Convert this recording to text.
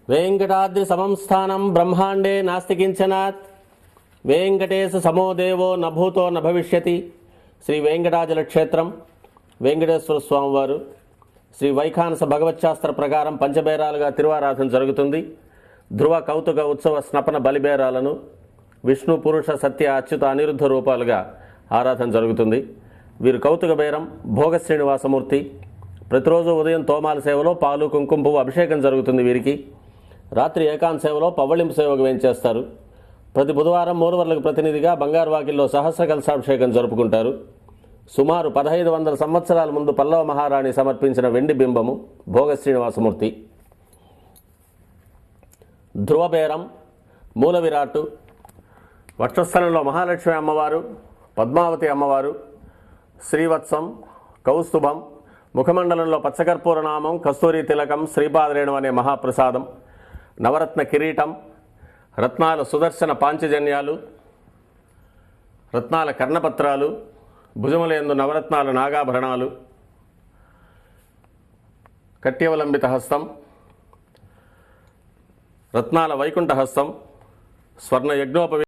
వెంకటాద్రి సమం స్థానం బ్రహ్మాండే నాస్తి కించనాత్ వెంకటేశ సమో దేవో నభూతో నభవిష్యతి. శ్రీ వెంకటాచల క్షేత్రం వెంకటేశ్వర స్వామివారు శ్రీ వైఖానస భగవచ్శాస్త్ర ప్రకారం పంచబేరాలుగా తిరువారాధన జరుగుతుంది. ధ్రువ కౌతుక ఉత్సవ స్నపన బలిబేరాలను విష్ణు పురుష సత్య అచ్యుత అనిరుద్ధ రూపాలుగా ఆరాధన జరుగుతుంది. వీరు కౌతుక బేరం భోగ శ్రీనివాసమూర్తి. ప్రతిరోజు ఉదయం తోమాల సేవలో పాలు కుంకుమ పువ్వు అభిషేకం జరుగుతుంది వీరికి. రాత్రి ఏకాంత సేవలో పవ్వళింపు సేవకు వేయించేస్తారు. ప్రతి బుధవారం మూలవర్లకు ప్రతినిధిగా బంగారు వాకిల్లో సహస్ర కలశాభిషేకం జరుపుకుంటారు. సుమారు 1500 సంవత్సరాల ముందు పల్లవ మహారాణి సమర్పించిన వెండి బింబము భోగ శ్రీనివాసమూర్తి. ధ్రువబేరం మూల విరాట్టు. వక్షస్థలంలో మహాలక్ష్మి అమ్మవారు, పద్మావతి అమ్మవారు, శ్రీవత్సం, కౌస్తుభం, ముఖమండలంలో పచ్చకర్పూర నామం, కస్తూరి తిలకం, శ్రీపాదరేణం అనే మహాప్రసాదం, నవరత్న కిరీటం, రత్నాల సుదర్శన పాంచజన్యాలు, రత్నాల కర్ణపత్రాలు, భుజములందు నవరత్నాల నాగాభరణాలు, కట్యవలంబిత హస్తం, రత్నాల వైకుంఠ హస్తం, స్వర్ణ యజ్ఞోపవి